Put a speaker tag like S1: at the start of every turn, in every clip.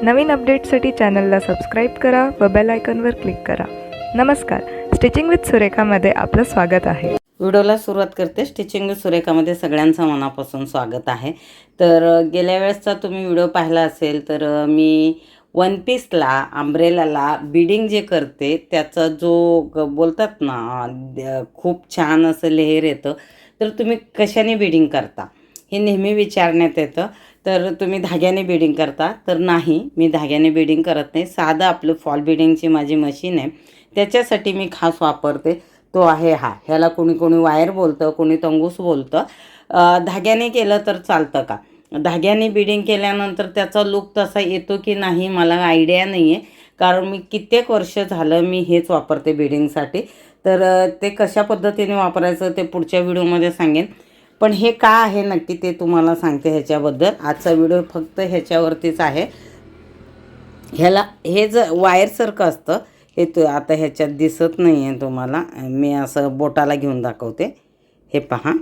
S1: नवीन अपडेट्ससाठी चॅनलला सबस्क्राईब करा व बेल आयकॉनवर क्लिक करा। नमस्कार, स्टिचिंग विथ सुरेखामध्ये आपलं स्वागत आहे।
S2: व्हिडिओला सुरुवात करते। स्टिचिंग विथ सुरेखामध्ये सगळ्यांचं मनापासून स्वागत आहे। तर गेल्या वेळेसचा तुम्ही व्हिडिओ पाहिला असेल तर मी वन पीसला अम्ब्रेलाला बीडिंग जे करते त्याचा जो बोलतात ना खूप छान असं लेयर येतं, तर तुम्ही कशाने बीडिंग करता हे नेहमी विचारण्यात येतं। तर तुम्ही धाग्याने बीडिंग करता? तर नाही, मी धाग्याने बीडिंग करत नाही। साधं आपलं फॉल बीडिंगची माझी मशीन आहे, त्याच्यासाठी मी खास वापरते तो आहे ह्याला कोणी कोणी वायर बोलतं, कोणी तंगूस बोलतं। धाग्याने केलं तर चालतं का? धाग्याने बीडिंग केल्यानंतर त्याचा लुक तसा येतो की नाही मला आयडिया नाही आहे, कारण मी कित्येक वर्ष झालं मी हेच वापरते बीडिंगसाठी। तर ते कशा पद्धतीने वापरायचं ते पुढच्या व्हिडिओमध्ये सांगेन, पण हे का आहे नक्की ते तुम्हाला सांगते ह्याच्याबद्दल। आजचा व्हिडिओ फक्त ह्याच्यावरतीच आहे। ह्याला हे वायरसारखं असतं, हे आता ह्याच्यात दिसत नाही आहे तुम्हाला, मी असं बोटाला घेऊन दाखवते। हे पहा,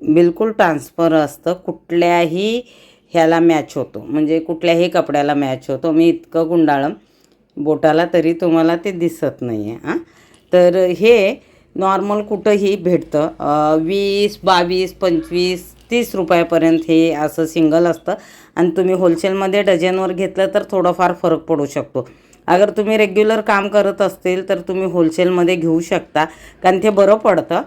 S2: बिलकुल ट्रान्सफर असतं, कुठल्याही ह्याला मॅच होतो, म्हणजे कुठल्याही कपड्याला मॅच होतो। मी इतकं गुंडाळं बोटाला तरी तुम्हाला ते दिसत नाही आहे। तर हे नॉर्मल कुठंही भेटतं, 20, 22, 25, 30 रुपयापर्यंत हे असं सिंगल असतं। आणि तुम्ही होलसेलमध्ये डझनवर घेतलं तर थोडाफार फरक पडू शकतो। अगर तुम्ही रेग्युलर काम करत असतील तर तुम्ही होलसेलमध्ये घेऊ शकता, कारण ते बरं पडतं।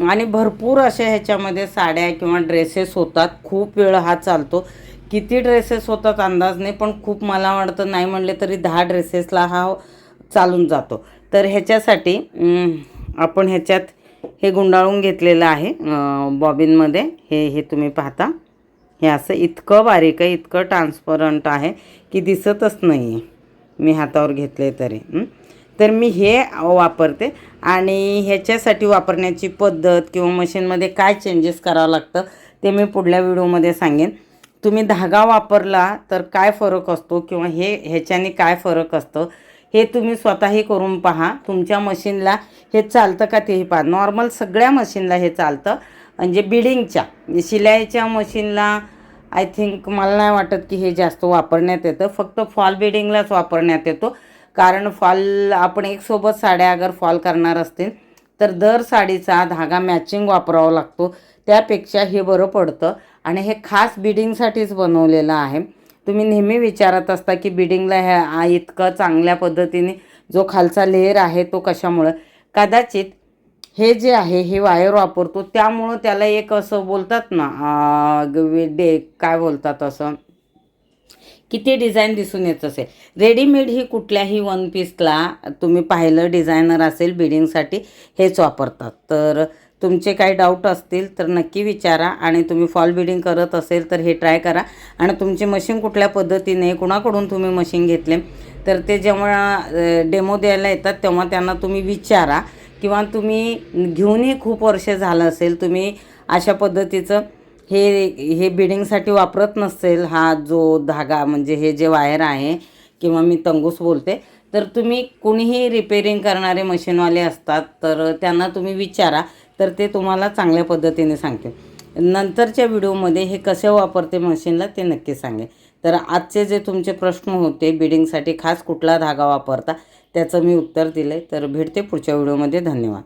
S2: आणि भरपूर अशा ह्याच्यामध्ये साड्या किंवा ड्रेसेस होतात, खूप वेळ हा चालतो। किती ड्रेसेस होतात अंदाज नाही, पण खूप मला वाटतं नाही म्हणले तरी 10 ड्रेसेसला हा चालून जातो। तर ह्याच्यासाठी आपण ह्याच्यात हे गुंडाळून घेतलेलं आहे बॉबिनमध्ये। हे तुम्ही पाहता, हे असं इतकं बारीक आहे, इतकं ट्रान्सपरंट आहे की दिसतच नाही आहे, मी हातावर घेतले तरी। तर मी हे वापरते। आणि ह्याच्यासाठी वापरण्याची पद्धत किंवा मशीनमध्ये काय चेंजेस करावं लागतं ते मी पुढल्या व्हिडिओमध्ये सांगेन। तुम्ही धागा वापरला तर काय फरक असतो किंवा ह्याच्याने काय फरक असतं हे तुम्ही स्वतःही करून पहा। तुमच्या मशीनला हे चालतं का तेही पहा। नॉर्मल सगळ्या मशीनला हे चालतं, म्हणजे बिडिंगच्या शिलाईच्या मशीनला आय थिंक मला नाही वाटत की हे जास्त वापरण्यात येतं, फक्त फॉल बिडिंगलाच वापरण्यात येतो। कारण फॉल आपण एकसोबत साड्या अगर फॉल करणार असतील तर दर साडीचा धागा मॅचिंग वापरावा लागतो, त्यापेक्षा हे बरं पडतं। आणि हे खास बिडिंगसाठीच बनवलेलं आहे। तुम्ही नेहमी विचारत असता की बिडिंगला ह्या इतकं चांगल्या पद्धतीने जो खालचा लेयर आहे तो कशामुळं? कदाचित हे जे आहे हे वायर वापरतो त्यामुळं त्याला एक असं बोलतात ना काय बोलतात असं किती डिझाईन दिसून येत असेल। रेडीमेड ही कुठल्याही वन पीसला तुम्ही पाहिलं डिझायनर असेल बिडिंगसाठी हेच वापरतात। तर तुमचे काही डाऊट असतील तर नक्की विचारा, आणि तुम्ही फॉल बिडिंग करत असेल तर हे ट्राय करा। आणि तुमची मशीन कुठल्या पद्धतीने कुणाकडून तुम्ही मशीन घेतले तर ते जेव्हा डेमो द्यायला येतात तेव्हा त्यांना तुम्ही विचारा, किंवा तुम्ही घेऊनही खूप वर्ष झालं असेल तुम्ही अशा पद्धतीचं हे बिडिंगसाठी वापरत नसेल हा जो धागा, म्हणजे हे जे वायर आहे किंवा मी तंगूस बोलते, तर तुम्ही कुणीही रिपेअरिंग करणारे मशीनवाले असतात तर त्यांना तुम्ही विचारा, तर ते तुम्हाला चांगल्या पद्धतीने सांगतील। नंतरच्या व्हिडिओमध्ये हे कसे वापरते मशीनला ते नक्की सांगेन। तर आजचे जे तुमचे प्रश्न होते बिडिंगसाठी खास कुठला धागा वापरता त्याचं मी उत्तर दिलं आहे। तर भेटते पुढच्या व्हिडिओमध्ये। धन्यवाद।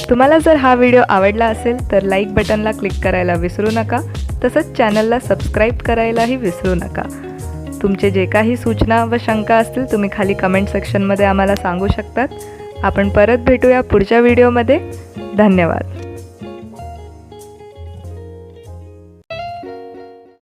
S1: तुम्हाला जर हा व्हिडिओ आवडला असेल तर लाईक बटनला क्लिक करायला विसरू नका, तसंच चॅनलला सबस्क्राईब करायलाही विसरू नका। तुमचे जे काही सूचना व शंका असतील तुम्ही खाली कमेंट सेक्शनमध्ये आम्हाला सांगू शकतात। आपण परत भेटूया पुढच्या व्हिडिओमध्ये। धन्यवाद।